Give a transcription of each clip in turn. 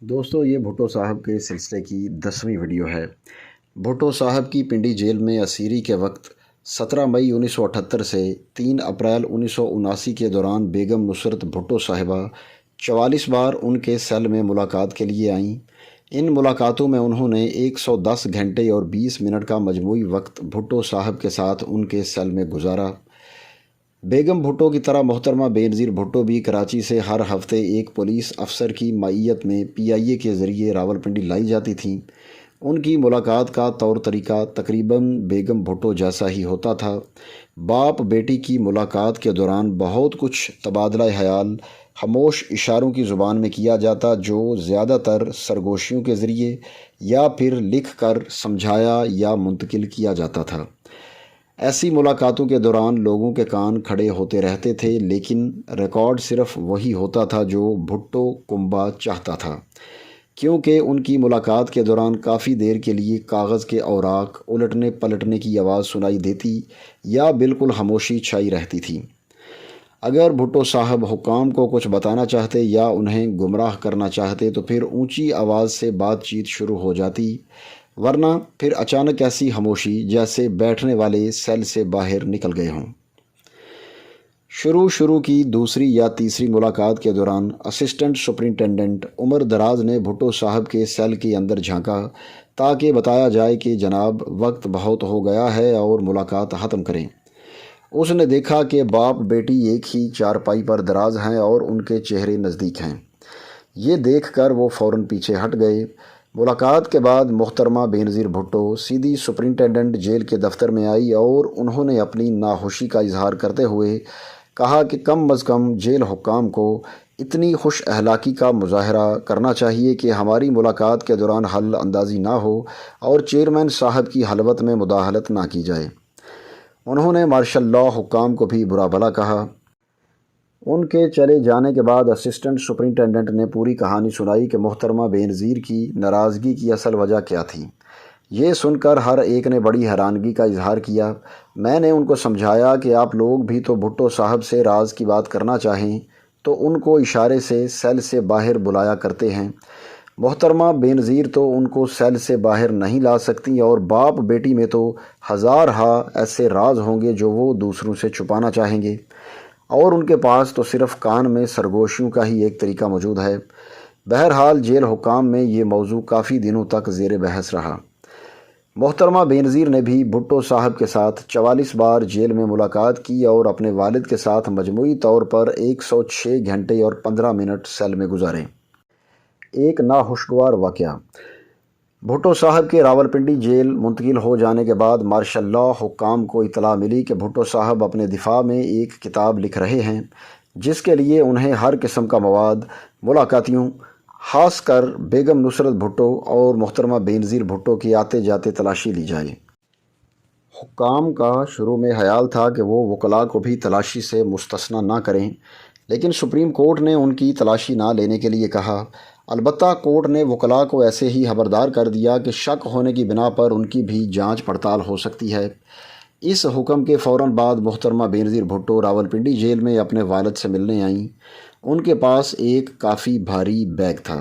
دوستو یہ بھٹو صاحب کے سلسلے کی 10ویں ویڈیو ہے۔ بھٹو صاحب کی پنڈی جیل میں اسیری کے وقت 17 مئی 1978 سے 3 اپریل 1979 کے دوران بیگم نصرت بھٹو صاحبہ 44 بار ان کے سیل میں ملاقات کے لیے آئیں۔ ان ملاقاتوں میں انہوں نے 110 گھنٹے اور 20 منٹ کا مجموعی وقت بھٹو صاحب کے ساتھ ان کے سیل میں گزارا۔ بیگم بھٹو کی طرح محترمہ بینظیر بھٹو بھی کراچی سے ہر ہفتے ایک پولیس افسر کی معیت میں PIA کے ذریعے راولپنڈی لائی جاتی تھیں۔ ان کی ملاقات کا طور طریقہ تقریباً بیگم بھٹو جیسا ہی ہوتا تھا۔ باپ بیٹی کی ملاقات کے دوران بہت کچھ تبادلہ خیال خاموش اشاروں کی زبان میں کیا جاتا، جو زیادہ تر سرگوشیوں کے ذریعے یا پھر لکھ کر سمجھایا یا منتقل کیا جاتا تھا۔ ایسی ملاقاتوں کے دوران لوگوں کے کان کھڑے ہوتے رہتے تھے، لیکن ریکارڈ صرف وہی ہوتا تھا جو بھٹو کنبہ چاہتا تھا، کیونکہ ان کی ملاقات کے دوران کافی دیر کے لیے کاغذ کے اوراق الٹنے پلٹنے کی آواز سنائی دیتی یا بالکل خاموشی چھائی رہتی تھی۔ اگر بھٹو صاحب حکام کو کچھ بتانا چاہتے یا انہیں گمراہ کرنا چاہتے تو پھر اونچی آواز سے بات چیت شروع ہو جاتی، ورنہ پھر اچانک ایسی خاموشی جیسے بیٹھنے والے سیل سے باہر نکل گئے ہوں۔ شروع کی دوسری یا تیسری ملاقات کے دوران اسسٹنٹ سپرنٹینڈنٹ عمر دراز نے بھٹو صاحب کے سیل کے اندر جھانکا تاکہ بتایا جائے کہ جناب وقت بہت ہو گیا ہے اور ملاقات ختم کریں۔ اس نے دیکھا کہ باپ بیٹی ایک ہی چارپائی پر دراز ہیں اور ان کے چہرے نزدیک ہیں۔ یہ دیکھ کر وہ فوراً پیچھے ہٹ گئے۔ ملاقات کے بعد محترمہ بینظیر بھٹو سیدھی سپرنٹینڈنٹ جیل کے دفتر میں آئی اور انہوں نے اپنی ناخوشی کا اظہار کرتے ہوئے کہا کہ کم از کم جیل حکام کو اتنی خوش اخلاقی کا مظاہرہ کرنا چاہیے کہ ہماری ملاقات کے دوران حل اندازی نہ ہو اور چیئرمین صاحب کی حلوت میں مداخلت نہ کی جائے۔ انہوں نے مارشل لاء حکام کو بھی برا بھلا کہا۔ ان کے چلے جانے کے بعد اسسٹنٹ سپرنٹینڈنٹ نے پوری کہانی سنائی کہ محترمہ بینظیر کی ناراضگی کی اصل وجہ کیا تھی۔ یہ سن کر ہر ایک نے بڑی حیرانگی کا اظہار کیا۔ میں نے ان کو سمجھایا کہ آپ لوگ بھی تو بھٹو صاحب سے راز کی بات کرنا چاہیں تو ان کو اشارے سے سیل سے باہر بلایا کرتے ہیں۔ محترمہ بینظیر تو ان کو سیل سے باہر نہیں لا سکتی، اور باپ بیٹی میں تو ہزارہا ایسے راز ہوں گے جو وہ دوسروں سے چھپانا چاہیں گے، اور ان کے پاس تو صرف کان میں سرگوشیوں کا ہی ایک طریقہ موجود ہے۔ بہرحال جیل حکام میں یہ موضوع کافی دنوں تک زیر بحث رہا۔ محترمہ بینظیر نے بھی بھٹو صاحب کے ساتھ 44 بار جیل میں ملاقات کی اور اپنے والد کے ساتھ مجموعی طور پر 106 گھنٹے اور 15 منٹ سیل میں گزارے۔ ایک ناخوشگوار واقعہ۔ بھٹو صاحب کے راولپنڈی جیل منتقل ہو جانے کے بعد مارشل لاء حکام کو اطلاع ملی کہ بھٹو صاحب اپنے دفاع میں ایک کتاب لکھ رہے ہیں، جس کے لیے انہیں ہر قسم کا مواد ملاقاتیوں، خاص کر بیگم نصرت بھٹو اور محترمہ بینظیر بھٹو کی آتے جاتے تلاشی لی جائے۔ حکام کا شروع میں خیال تھا کہ وہ وکلاء کو بھی تلاشی سے مستثنیٰ نہ کریں، لیکن سپریم کورٹ نے ان کی تلاشی نہ لینے کے لیے کہا۔ البتہ کورٹ نے وکلاء کو ایسے ہی خبردار کر دیا کہ شک ہونے کی بنا پر ان کی بھی جانچ پڑتال ہو سکتی ہے۔ اس حکم کے فوراً بعد محترمہ بینظیر بھٹو راولپنڈی جیل میں اپنے والد سے ملنے آئیں۔ ان کے پاس ایک کافی بھاری بیگ تھا۔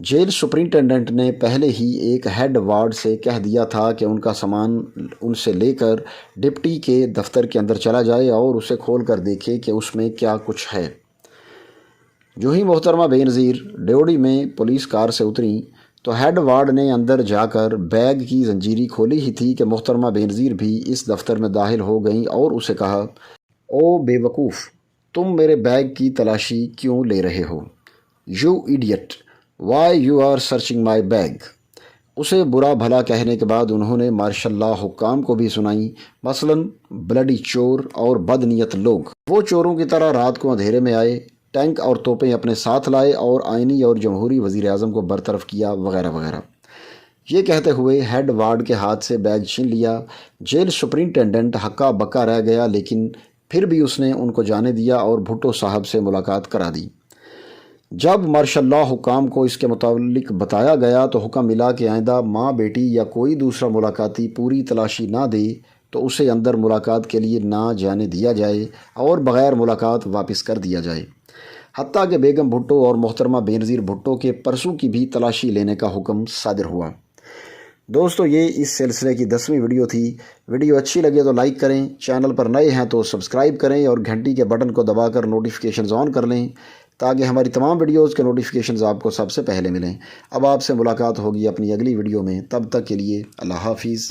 جیل سپرنٹینڈنٹ نے پہلے ہی ایک ہیڈ وارڈ سے کہہ دیا تھا کہ ان کا سامان ان سے لے کر ڈپٹی کے دفتر کے اندر چلا جائے اور اسے کھول کر دیکھے کہ اس میں کیا کچھ ہے۔ جو ہی محترمہ بینظیر ڈیوڑی میں پولیس کار سے اتریں تو ہیڈ وارڈ نے اندر جا کر بیگ کی زنجیری کھولی ہی تھی کہ محترمہ بینظیر بھی اس دفتر میں داخل ہو گئیں اور اسے کہا، او بے وقوف، تم میرے بیگ کی تلاشی کیوں لے رہے ہو؟ You idiot, why you are searching my bag. اسے برا بھلا کہنے کے بعد انہوں نے مارشل لاء حکام کو بھی سنائیں، مثلاً بلڈی چور اور بدنیت لوگ۔ وہ چوروں کی طرح رات کو اندھیرے میں آئے، ٹینک اور توپیں اپنے ساتھ لائے اور آئینی اور جمہوری وزیر اعظم کو برطرف کیا، وغیرہ وغیرہ۔ یہ کہتے ہوئے ہیڈ وارڈ کے ہاتھ سے بیگ چھین لیا۔ جیل سپرنٹینڈنٹ ہکا بکا رہ گیا، لیکن پھر بھی اس نے ان کو جانے دیا اور بھٹو صاحب سے ملاقات کرا دی۔ جب مارشل لاء حکام کو اس کے متعلق بتایا گیا تو حکم ملا کہ آئندہ ماں بیٹی یا کوئی دوسرا ملاقاتی پوری تلاشی نہ دے تو اسے اندر ملاقات کے لیے نہ جانے دیا جائے اور بغیر ملاقات واپس کر دیا جائے۔ حتیٰ کہ بیگم بھٹو اور محترمہ بینظیر بھٹو کے پرسوں کی بھی تلاشی لینے کا حکم صادر ہوا۔ دوستو یہ اس سلسلے کی 10ویں ویڈیو تھی۔ ویڈیو اچھی لگے تو لائک کریں، چینل پر نئے ہیں تو سبسکرائب کریں اور گھنٹی کے بٹن کو دبا کر نوٹیفیکیشنز آن کر لیں تاکہ ہماری تمام ویڈیوز کے نوٹیفیکیشنز آپ کو سب سے پہلے ملیں۔ اب آپ سے ملاقات ہوگی اپنی اگلی ویڈیو میں، تب تک کے لیے اللہ حافظ۔